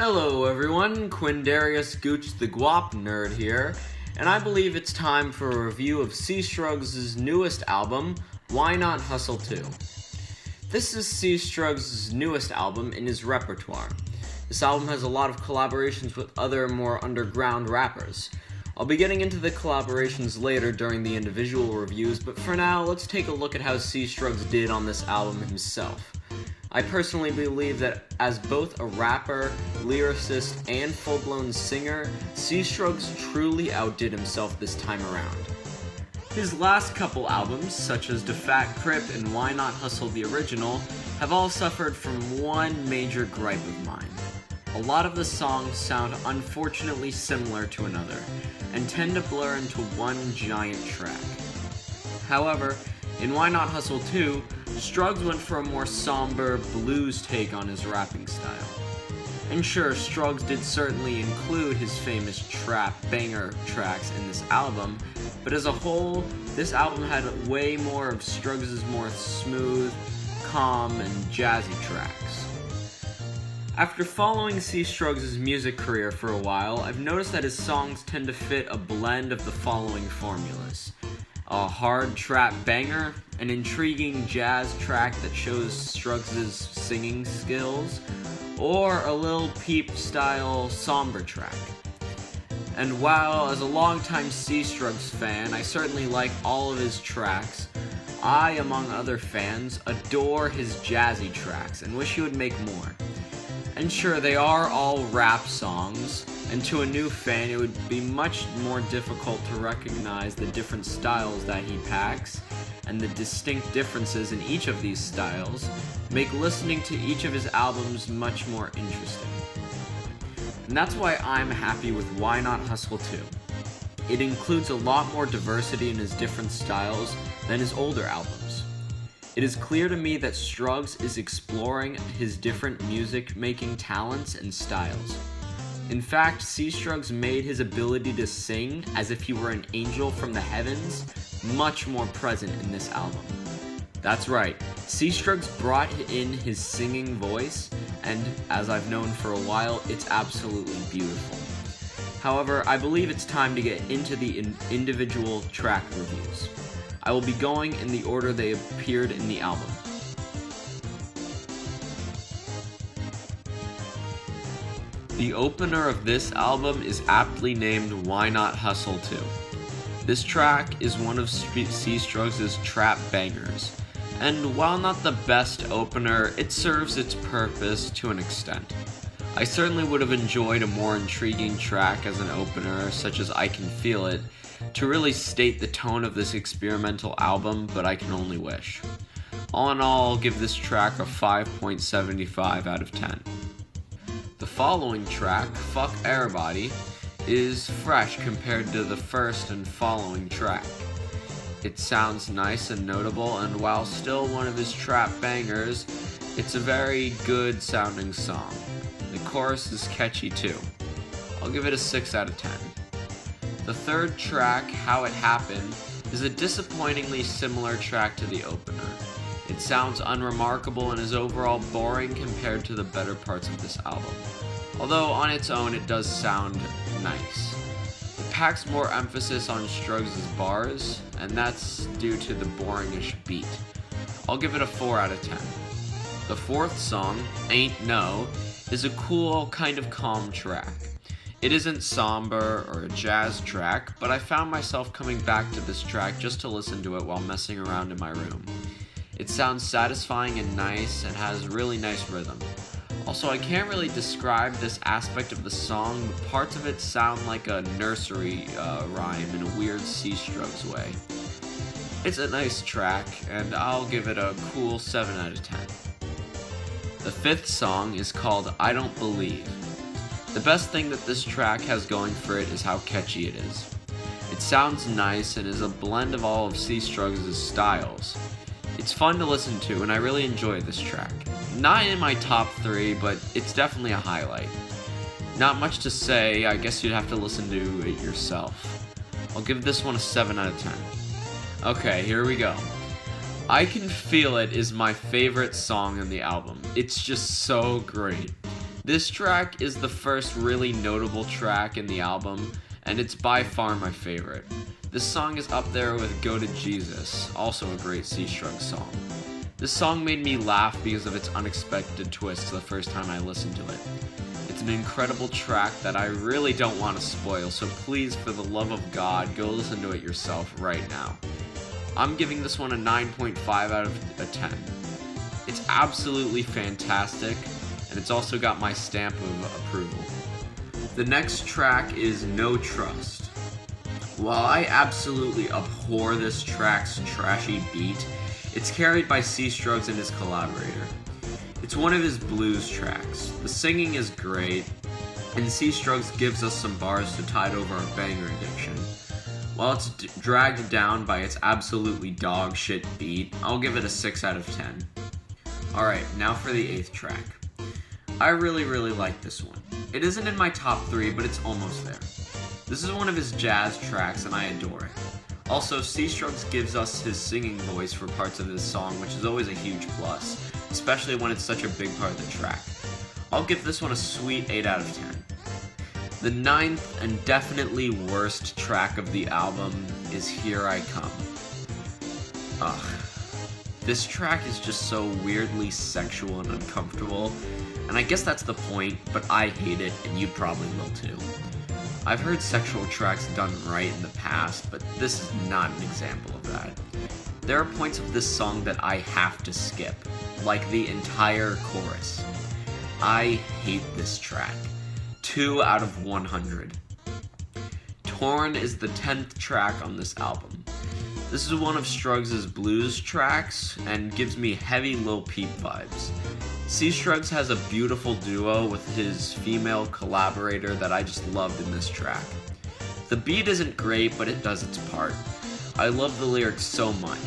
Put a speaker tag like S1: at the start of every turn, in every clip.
S1: Hello everyone, Quindarius Gooch the Guap Nerd here, and I believe it's time for a review of C-Struggs' newest album, Why Not Hustle 2. This is C-Struggs' newest album in his repertoire. This album has a lot of collaborations with other more underground rappers. I'll be getting into the collaborations later during the individual reviews, but for now, let's take a look at how C-Struggs did on this album himself. I personally believe that as both a rapper, lyricist, and full-blown singer, C-Struggs truly outdid himself this time around. His last couple albums, such as Da Fat Crip and Why Not Hustle the Original, have all suffered from one major gripe of mine. A lot of the songs sound unfortunately similar to another, and tend to blur into one giant track. However, in Why Not Hustle 2, Struggs went for a more somber blues take on his rapping style. And sure, Struggs did certainly include his famous trap banger tracks in this album, but as a whole, this album had way more of Struggs' more smooth, calm, and jazzy tracks. After following C-Struggs' music career for a while, I've noticed that his songs tend to fit a blend of the following formulas: a hard trap banger, an intriguing jazz track that shows Struggs' singing skills, or a Lil Peep style somber track. And while as a longtime C-Struggs fan, I certainly like all of his tracks, I, among other fans, adore his jazzy tracks and wish he would make more. And sure, they are all rap songs, and to a new fan it would be much more difficult to recognize the different styles that he packs, and the distinct differences in each of these styles make listening to each of his albums much more interesting. And that's why I'm happy with Why Not Hustle 2. It includes a lot more diversity in his different styles than his older albums. It is clear to me that Struggs is exploring his different music-making talents and styles. In fact, C-Struggs made his ability to sing as if he were an angel from the heavens much more present in this album. That's right, C-Struggs brought in his singing voice, and as I've known for a while, it's absolutely beautiful. However, I believe it's time to get into the individual track reviews. I will be going in the order they appeared in the album. The opener of this album is aptly named Why Not Hustle 2. This track is one of C-Struggs' trap bangers, and while not the best opener, it serves its purpose to an extent. I certainly would have enjoyed a more intriguing track as an opener, such as I Can Feel It, to really state the tone of this experimental album, but I can only wish. All in all, I'll give this track a 5.75 out of 10. The following track, Fuck Everybody, is fresh compared to the first and following track. It sounds nice and notable, and while still one of his trap bangers, it's a very good sounding song. The chorus is catchy too. I'll give it a 6 out of 10. The third track, How It Happened, is a disappointingly similar track to the opener. It sounds unremarkable and is overall boring compared to the better parts of this album. Although on its own it does sound nice. It packs more emphasis on Struggs' bars, and that's due to the boringish beat. I'll give it a 4 out of 10. The fourth song, Ain't No, is a cool, kind of calm track. It isn't somber or a jazz track, but I found myself coming back to this track just to listen to it while messing around in my room. It sounds satisfying and nice and has really nice rhythm. Also, I can't really describe this aspect of the song, but parts of it sound like a nursery rhyme in a weird C-Struggs way. It's a nice track, and I'll give it a cool 7 out of 10. The fifth song is called I Don't Believe. The best thing that this track has going for it is how catchy it is. It sounds nice and is a blend of all of C-Struggs' styles. It's fun to listen to, and I really enjoy this track. Not in my top 3, but it's definitely a highlight. Not much to say, I guess you'd have to listen to it yourself. I'll give this one a 7 out of 10. Okay, here we go. I Can Feel It is my favorite song on the album. It's just so great. This track is the first really notable track in the album, and it's by far my favorite. This song is up there with Go to Jesus, also a great C Struggs song. This song made me laugh because of its unexpected twist the first time I listened to it. It's an incredible track that I really don't want to spoil, so please, for the love of God, go listen to it yourself right now. I'm giving this one a 9.5 out of a 10. It's absolutely fantastic, and it's also got my stamp of approval. The next track is No Trust. While I absolutely abhor this track's trashy beat, it's carried by C Struggs and his collaborator. It's one of his blues tracks. The singing is great, and C Struggs gives us some bars to tide over our banger addiction. While it's dragged down by its absolutely dog shit beat, I'll give it a 6 out of 10. Alright, now for the 8th track. I really like this one. It isn't in my top 3, but it's almost there. This is one of his jazz tracks, and I adore it. Also, C Struggs gives us his singing voice for parts of his song, which is always a huge plus, especially when it's such a big part of the track. I'll give this one a sweet 8 out of 10. The 9th and definitely worst track of the album is Here I Come. Ugh. This track is just so weirdly sexual and uncomfortable, and I guess that's the point, but I hate it, and you probably will too. I've heard sexual tracks done right in the past, but this is not an example of that. There are points of this song that I have to skip, like the entire chorus. I hate this track. 2 out of 100. Torn is the 10th track on this album. This is one of Struggs' blues tracks, and gives me heavy Lil Peep vibes. C Struggs has a beautiful duo with his female collaborator that I just loved in this track. The beat isn't great, but it does its part. I love the lyrics so much.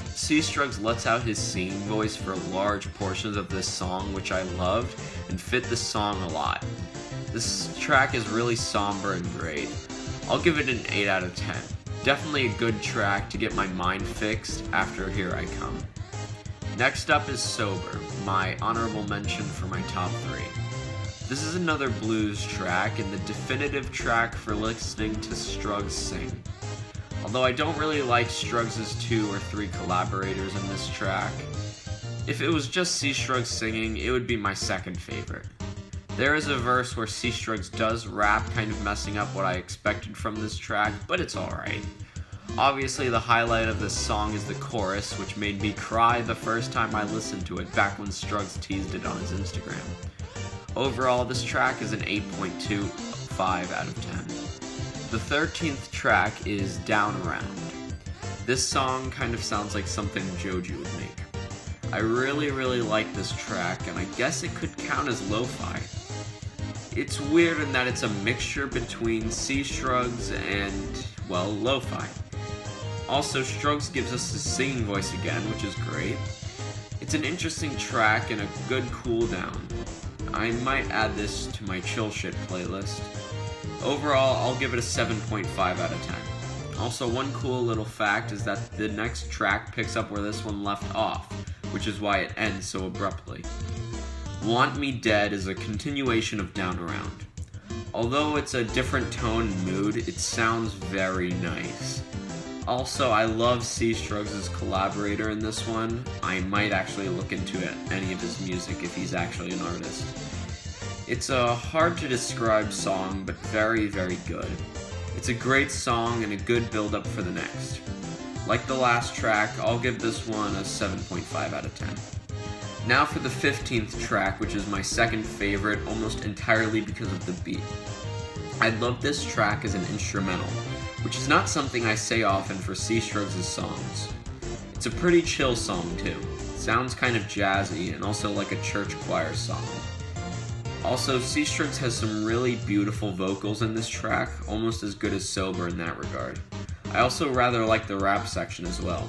S1: C Struggs lets out his singing voice for large portions of this song, which I loved, and fit the song a lot. This track is really somber and great. I'll give it an 8 out of 10. Definitely a good track to get my mind fixed after Here I Come. Next up is Sober, my honorable mention for my top 3. This is another blues track and the definitive track for listening to Struggs sing. Although I don't really like Struggs' 2 or 3 collaborators in this track, if it was just C Struggs singing, it would be my second favorite. There is a verse where C Struggs does rap, kind of messing up what I expected from this track, but it's alright. Obviously, the highlight of this song is the chorus, which made me cry the first time I listened to it back when Struggs teased it on his Instagram. Overall, this track is an 8.25 out of 10. The 13th track is Down Around. This song kind of sounds like something Joji would make. I really like this track, and I guess it could count as lo-fi. It's weird in that it's a mixture between C Struggs and, well, lo-fi. Also, Struggs gives us his singing voice again, which is great. It's an interesting track and a good cool down. I might add this to my chill shit playlist. Overall, I'll give it a 7.5 out of 10. Also, one cool little fact is that the next track picks up where this one left off, which is why it ends so abruptly. Want Me Dead is a continuation of Down Around. Although it's a different tone and mood, it sounds very nice. Also, I love C Struggs' collaborator in this one. I might actually look into any of his music if he's actually an artist. It's a hard to describe song, but very good. It's a great song and a good build-up for the next. Like the last track, I'll give this one a 7.5 out of 10. Now for the 15th track, which is my second favorite almost entirely because of the beat. I love this track as an instrumental, which is not something I say often for C Struggs' songs. It's a pretty chill song too. Sounds kind of jazzy and also like a church choir song. Also, C Struggs has some really beautiful vocals in this track, almost as good as Sober in that regard. I also rather like the rap section as well.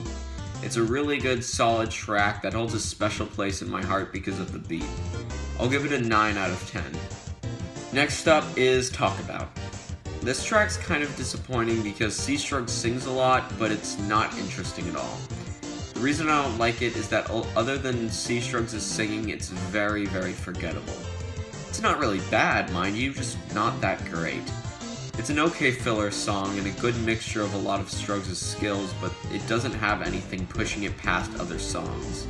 S1: It's a really good, solid track that holds a special place in my heart because of the beat. I'll give it a 9 out of 10. Next up is Talk About. This track's kind of disappointing because C Struggs sings a lot, but it's not interesting at all. The reason I don't like it is that other than C Struggs' singing, it's very forgettable. It's not really bad, mind you, just not that great. It's an okay filler song and a good mixture of a lot of Struggs' skills, but it doesn't have anything pushing it past other songs.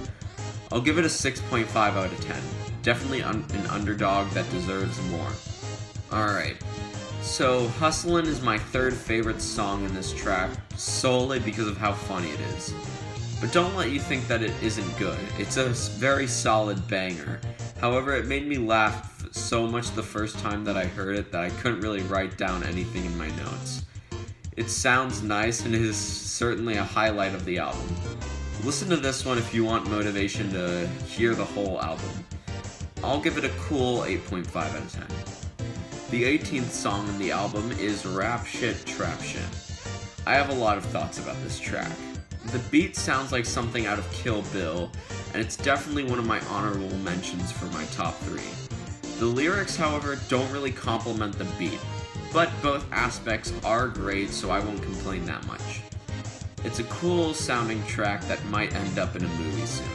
S1: I'll give it a 6.5 out of 10. Definitely an underdog that deserves more. Alright, so Hustlin' is my third favorite song in this track, solely because of how funny it is. But don't let you think that it isn't good. It's a very solid banger. However, it made me laugh so much the first time that I heard it that I couldn't really write down anything in my notes. It sounds nice and is certainly a highlight of the album. Listen to this one if you want motivation to hear the whole album. I'll give it a cool 8.5 out of 10. The 18th song in the album is Rap Shit Trap Shit. I have a lot of thoughts about this track. The beat sounds like something out of Kill Bill, and it's definitely one of my honorable mentions for my top 3. The lyrics, however, don't really complement the beat, but both aspects are great, so I won't complain that much. It's a cool sounding track that might end up in a movie soon.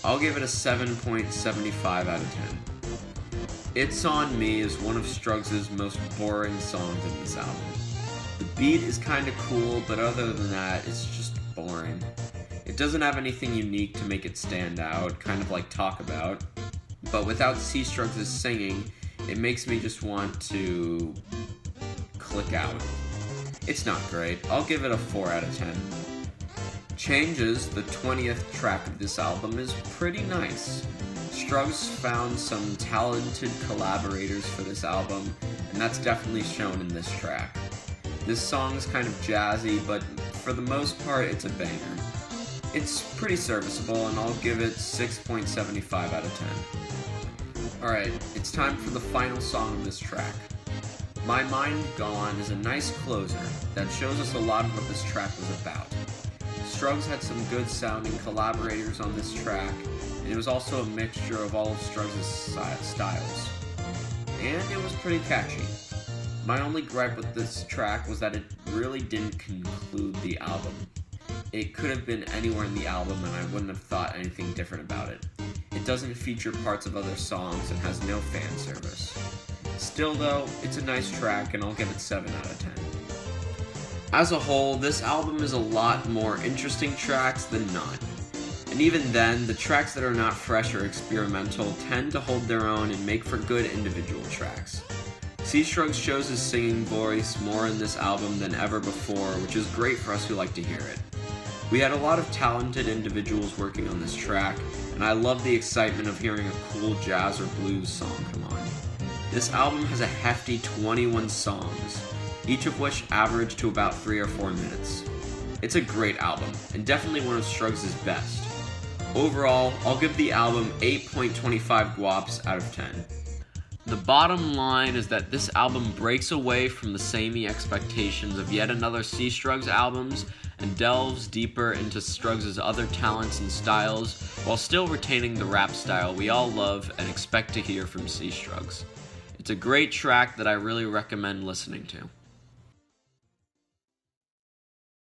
S1: I'll give it a 7.75 out of 10. It's On Me is one of Struggs' most boring songs in this album. The beat is kinda cool, but other than that, it's just boring. It doesn't have anything unique to make it stand out, kind of like Talk About, but without C. Struggs' singing, it makes me just want to click out. It's not great. I'll give it a 4 out of 10. Changes, the 20th track of this album, is pretty nice. Struggs found some talented collaborators for this album, and that's definitely shown in this track. This song is kind of jazzy, but for the most part, it's a banger. It's pretty serviceable, and I'll give it 6.75 out of 10. Alright, it's time for the final song of this track. My Mind Gone is a nice closer that shows us a lot of what this track was about. Struggs had some good sounding collaborators on this track, and it was also a mixture of all of Struggs' styles. And it was pretty catchy. My only gripe with this track was that it really didn't conclude the album. It could have been anywhere in the album and I wouldn't have thought anything different about it. It doesn't feature parts of other songs and has no fan service. Still though, it's a nice track and I'll give it 7 out of 10. As a whole, this album is a lot more interesting tracks than not. And even then, the tracks that are not fresh or experimental tend to hold their own and make for good individual tracks. C. Struggs shows his singing voice more in this album than ever before, which is great for us who like to hear it. We had a lot of talented individuals working on this track, and I love the excitement of hearing a cool jazz or blues song come on. This album has a hefty 21 songs, each of which average to about 3 or 4 minutes. It's a great album, and definitely one of Struggs' best. Overall, I'll give the album 8.25 guaps out of 10. The bottom line is that this album breaks away from the samey expectations of yet another C. Struggs albums and delves deeper into Struggs' other talents and styles while still retaining the rap style we all love and expect to hear from C. Struggs. It's a great track that I really recommend listening to.